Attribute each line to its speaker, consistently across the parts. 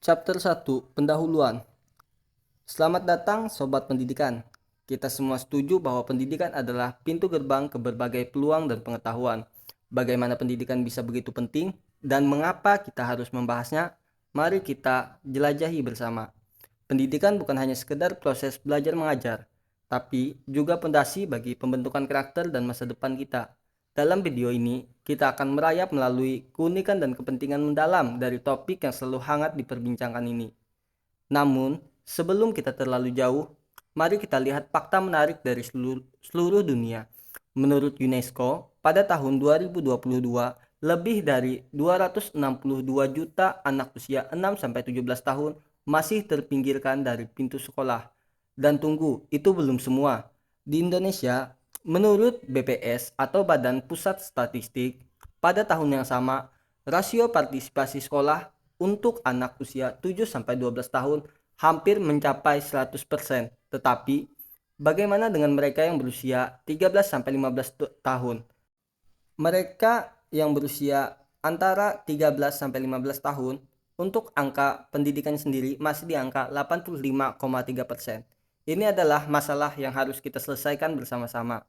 Speaker 1: Chapter 1, Pendahuluan. Selamat datang Sobat Pendidikan. Kita semua setuju bahwa pendidikan adalah pintu gerbang ke berbagai peluang dan pengetahuan. Bagaimana pendidikan bisa begitu penting dan mengapa kita harus membahasnya? Mari kita jelajahi bersama. Pendidikan bukan hanya sekedar proses belajar mengajar, tapi juga fondasi bagi pembentukan karakter dan masa depan kita. Dalam video ini, kita akan merayap melalui keunikan dan kepentingan mendalam dari topik yang selalu hangat diperbincangkan ini. Namun, sebelum kita terlalu jauh, mari kita lihat fakta menarik dari seluruh dunia. Menurut UNESCO, pada tahun 2022, lebih dari 262 juta anak usia 6-17 tahun masih terpinggirkan dari pintu sekolah. Dan tunggu, itu belum semua. Di Indonesia, menurut BPS atau Badan Pusat Statistik, pada tahun yang sama, rasio partisipasi sekolah untuk anak usia 7-12 tahun hampir mencapai 100%. Tetapi, bagaimana dengan mereka yang berusia 13-15 tahun? Mereka yang berusia antara 13-15 tahun, untuk angka pendidikan sendiri masih di angka 85,3%. Ini adalah masalah yang harus kita selesaikan bersama-sama.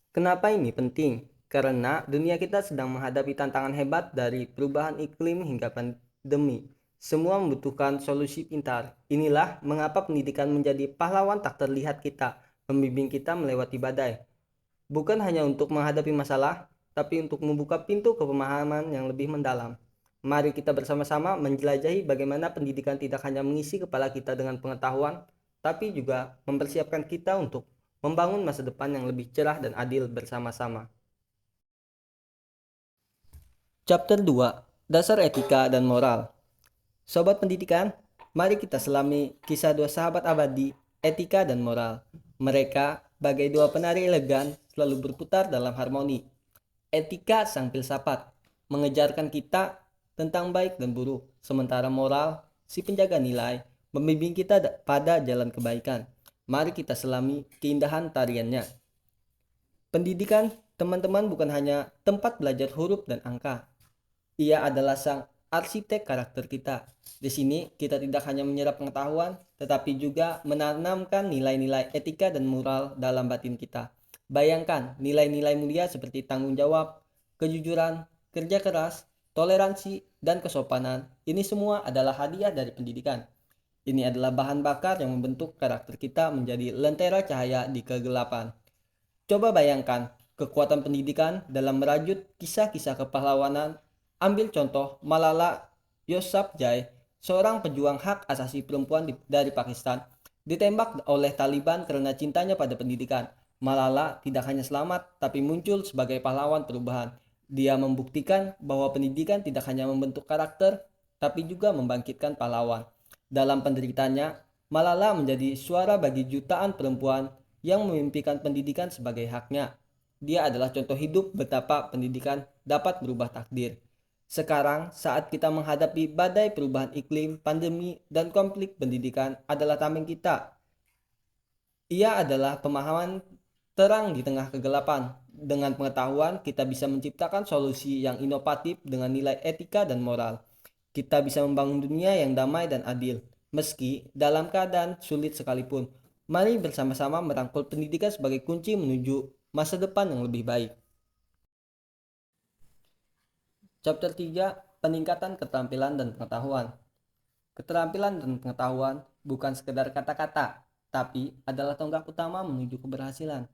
Speaker 1: Kenapa ini penting? Karena dunia kita sedang menghadapi tantangan hebat dari perubahan iklim hingga pandemi. Semua membutuhkan solusi pintar. Inilah mengapa pendidikan menjadi pahlawan tak terlihat kita, membimbing kita melewati badai. Bukan hanya untuk menghadapi masalah, tapi untuk membuka pintu ke pemahaman yang lebih mendalam. Mari kita bersama-sama menjelajahi bagaimana pendidikan tidak hanya mengisi kepala kita dengan pengetahuan, tapi juga mempersiapkan kita untuk membangun masa depan yang lebih cerah dan adil bersama-sama. Chapter 2, Dasar Etika dan Moral. Sobat pendidikan, mari kita selami kisah dua sahabat abadi, etika dan moral. Mereka, bagai dua penari elegan, selalu berputar dalam harmoni. Etika sang filsafat, mengejarkan kita tentang baik dan buruk, sementara moral, si penjaga nilai, membimbing kita pada jalan kebaikan. Mari kita selami keindahan tariannya. Pendidikan, teman-teman, bukan hanya tempat belajar huruf dan angka. Ia adalah sang arsitek karakter kita. Di sini kita tidak hanya menyerap pengetahuan, tetapi juga menanamkan nilai-nilai etika dan moral dalam batin kita. Bayangkan nilai-nilai mulia seperti tanggung jawab, kejujuran, kerja keras, toleransi, dan kesopanan. Ini semua adalah hadiah dari pendidikan. Ini adalah bahan bakar yang membentuk karakter kita menjadi lentera cahaya di kegelapan. Coba bayangkan kekuatan pendidikan dalam merajut kisah-kisah kepahlawanan. Ambil contoh Malala Yousafzai, seorang pejuang hak asasi perempuan dari Pakistan, ditembak oleh Taliban karena cintanya pada pendidikan. Malala tidak hanya selamat, tapi muncul sebagai pahlawan perubahan. Dia membuktikan bahwa pendidikan tidak hanya membentuk karakter, tapi juga membangkitkan pahlawan. Dalam penderitaannya, Malala menjadi suara bagi jutaan perempuan yang memimpikan pendidikan sebagai haknya. Dia adalah contoh hidup betapa pendidikan dapat berubah takdir. Sekarang, saat kita menghadapi badai perubahan iklim, pandemi, dan konflik, pendidikan adalah tameng kita. Ia adalah pemahaman terang di tengah kegelapan. Dengan pengetahuan, kita bisa menciptakan solusi yang inovatif dengan nilai etika dan moral. Kita bisa membangun dunia yang damai dan adil, meski dalam keadaan sulit sekalipun. Mari bersama-sama merangkul pendidikan sebagai kunci menuju masa depan yang lebih baik. Chapter 3, Peningkatan Keterampilan dan Pengetahuan. Keterampilan dan pengetahuan bukan sekedar kata-kata, tapi adalah tonggak utama menuju keberhasilan.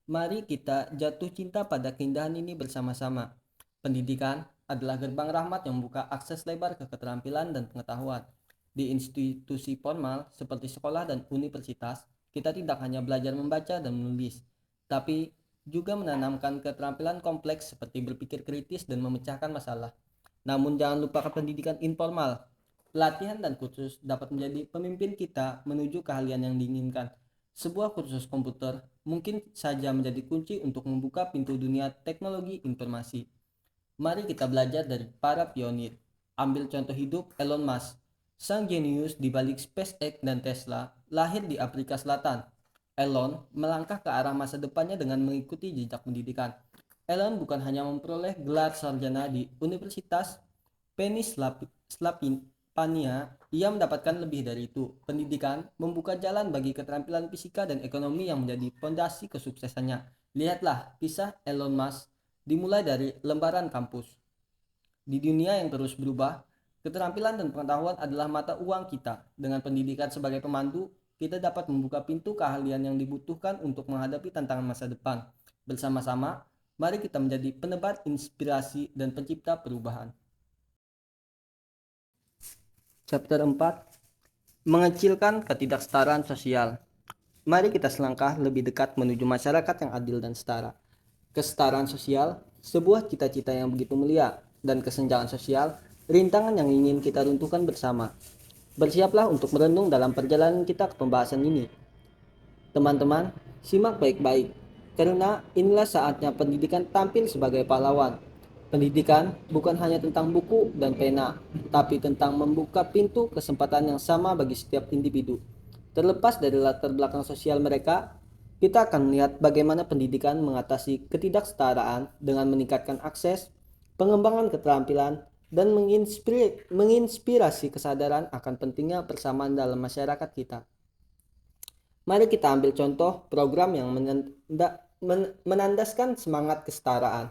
Speaker 1: Mari kita jatuh cinta pada keindahan ini bersama-sama. Pendidikan adalah gerbang rahmat yang membuka akses lebar ke keterampilan dan pengetahuan. Di institusi formal seperti sekolah dan universitas, kita tidak hanya belajar membaca dan menulis, tapi juga menanamkan keterampilan kompleks seperti berpikir kritis dan memecahkan masalah. Namun jangan lupakan pendidikan informal. Pelatihan dan kursus dapat menjadi pemimpin kita menuju keahlian yang diinginkan. Sebuah kursus komputer mungkin saja menjadi kunci untuk membuka pintu dunia teknologi informasi. Mari kita belajar dari para pionir. Ambil contoh hidup Elon Musk. Sang jenius di balik SpaceX dan Tesla lahir di Afrika Selatan. Elon melangkah ke arah masa depannya dengan mengikuti jejak pendidikan. Elon bukan hanya memperoleh gelar sarjana di Universitas Pennsylvania harapannya, ia mendapatkan lebih dari itu. Pendidikan membuka jalan bagi keterampilan fisika dan ekonomi yang menjadi fondasi kesuksesannya. Lihatlah kisah Elon Musk dimulai dari lembaran kampus. Di dunia yang terus berubah, keterampilan dan pengetahuan adalah mata uang kita. Dengan pendidikan sebagai pemandu, kita dapat membuka pintu keahlian yang dibutuhkan untuk menghadapi tantangan masa depan. Bersama-sama, mari kita menjadi penebar inspirasi dan pencipta perubahan. Chapter 4, Mengecilkan ketidaksetaraan sosial. Mari kita selangkah lebih dekat menuju masyarakat yang adil dan setara. Kesetaraan sosial, sebuah cita-cita yang begitu mulia, dan kesenjangan sosial, rintangan yang ingin kita runtuhkan bersama. Bersiaplah untuk merenung dalam perjalanan kita ke pembahasan ini. Teman-teman, simak baik-baik, karena inilah saatnya pendidikan tampil sebagai pahlawan. Pendidikan bukan hanya tentang buku dan pena, tapi tentang membuka pintu kesempatan yang sama bagi setiap individu. Terlepas dari latar belakang sosial mereka, kita akan melihat bagaimana pendidikan mengatasi ketidaksetaraan dengan meningkatkan akses, pengembangan keterampilan, dan menginspirasi kesadaran akan pentingnya persamaan dalam masyarakat kita. Mari kita ambil contoh program yang menandaskan semangat kesetaraan.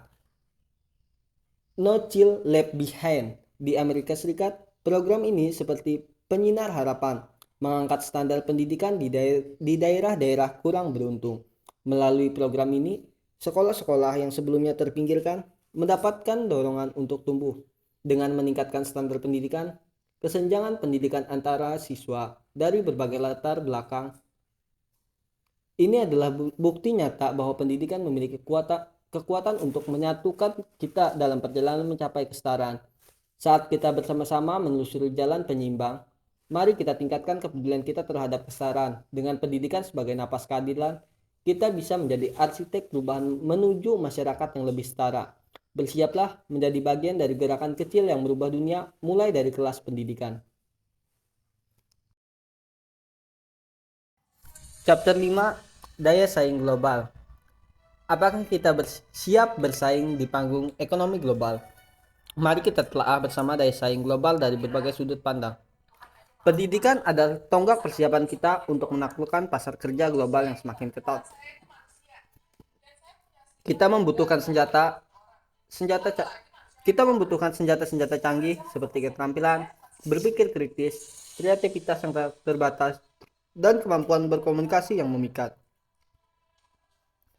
Speaker 1: No Child Left Behind di Amerika Serikat. Program ini seperti penyinar harapan, mengangkat standar pendidikan di daerah-daerah kurang beruntung. Melalui program ini, sekolah-sekolah yang sebelumnya terpinggirkan mendapatkan dorongan untuk tumbuh. Dengan meningkatkan standar pendidikan, kesenjangan pendidikan antara siswa dari berbagai latar belakang. Ini adalah bukti nyata bahwa pendidikan memiliki kekuatan untuk menyatukan kita dalam perjalanan mencapai kesetaraan. Saat kita bersama-sama menelusuri jalan penyimbang, mari kita tingkatkan kepedulian kita terhadap kesetaraan. Dengan pendidikan sebagai napas keadilan, kita bisa menjadi arsitek perubahan menuju masyarakat yang lebih setara. Bersiaplah menjadi bagian dari gerakan kecil yang merubah dunia, mulai dari kelas pendidikan. Chapter 5, Daya Saing Global. Apakah kita siap bersaing di panggung ekonomi global? Mari kita telah bersama daya saing global dari berbagai sudut pandang. Pendidikan adalah tonggak persiapan kita untuk menaklukkan pasar kerja global yang semakin ketat. Kita membutuhkan senjata canggih seperti keterampilan berpikir kritis, kreativitas yang terbatas, dan kemampuan berkomunikasi yang memikat.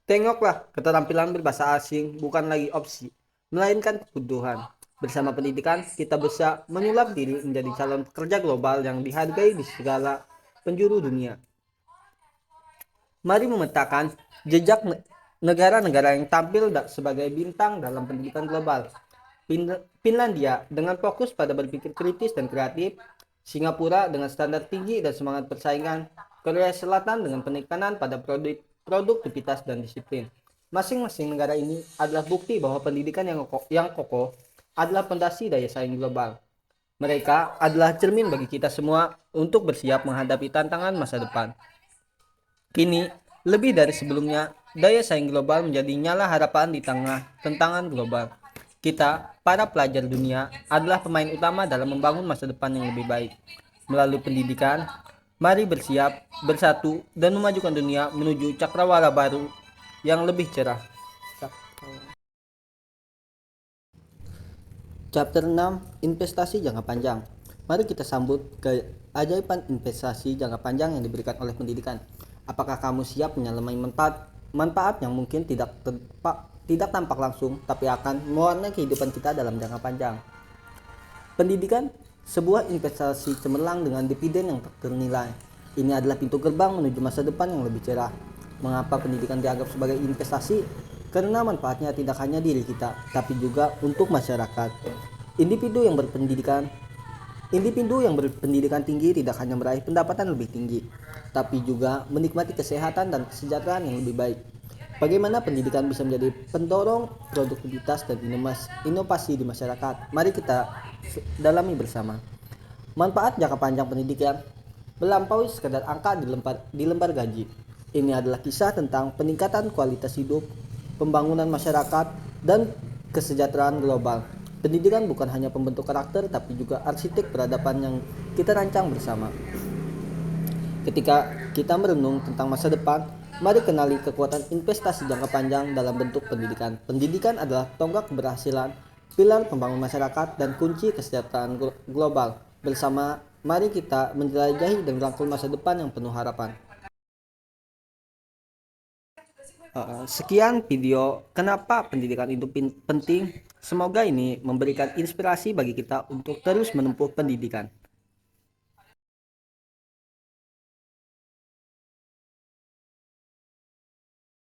Speaker 1: Tengoklah, keterampilan berbahasa asing bukan lagi opsi, melainkan kebutuhan. Bersama pendidikan, kita bisa menyulap diri menjadi calon pekerja global yang dihargai di segala penjuru dunia. Mari memetakan jejak negara-negara yang tampil sebagai bintang dalam pendidikan global. Finlandia dengan fokus pada berpikir kritis dan kreatif, Singapura dengan standar tinggi dan semangat persaingan, Korea Selatan dengan penekanan pada produktivitas dan disiplin. Masing-masing negara ini adalah bukti bahwa pendidikan yang kokoh adalah fondasi daya saing global. Mereka adalah cermin bagi kita semua untuk bersiap menghadapi tantangan masa depan. Kini, lebih dari sebelumnya, daya saing global menjadi nyala harapan di tengah tantangan global. Kita, para pelajar dunia, adalah pemain utama dalam membangun masa depan yang lebih baik. Melalui pendidikan, mari bersiap, bersatu, dan memajukan dunia menuju cakrawala baru yang lebih cerah. Chapter 6, Investasi Jangka Panjang. Mari kita sambut keajaiban investasi jangka panjang yang diberikan oleh pendidikan. Apakah kamu siap menyelami manfaat yang mungkin tidak tampak langsung, tapi akan mewarnai kehidupan kita dalam jangka panjang? Pendidikan, sebuah investasi cemerlang dengan dividen yang tak ternilai. Ini adalah pintu gerbang menuju masa depan yang lebih cerah. Mengapa pendidikan dianggap sebagai investasi? Karena manfaatnya tidak hanya diri kita, tapi juga untuk masyarakat. Individu yang berpendidikan tinggi tidak hanya meraih pendapatan lebih tinggi, tapi juga menikmati kesehatan dan kesejahteraan yang lebih baik. Bagaimana pendidikan bisa menjadi pendorong produktivitas dan inovasi di masyarakat? Mari kita dalami bersama. Manfaat jangka panjang pendidikan melampaui sekadar angka di lembar gaji. Ini adalah kisah tentang peningkatan kualitas hidup, pembangunan masyarakat, dan kesejahteraan global. Pendidikan bukan hanya pembentuk karakter, tapi juga arsitek peradaban yang kita rancang bersama. Ketika kita merenung tentang masa depan, mari kenali kekuatan investasi jangka panjang dalam bentuk pendidikan. Pendidikan adalah tonggak keberhasilan, pilar pembangun masyarakat, dan kunci kesejahteraan global. Bersama, mari kita menjelajahi dan merangkul masa depan yang penuh harapan. Sekian video kenapa pendidikan itu penting. Semoga ini memberikan inspirasi bagi kita untuk terus menempuh pendidikan.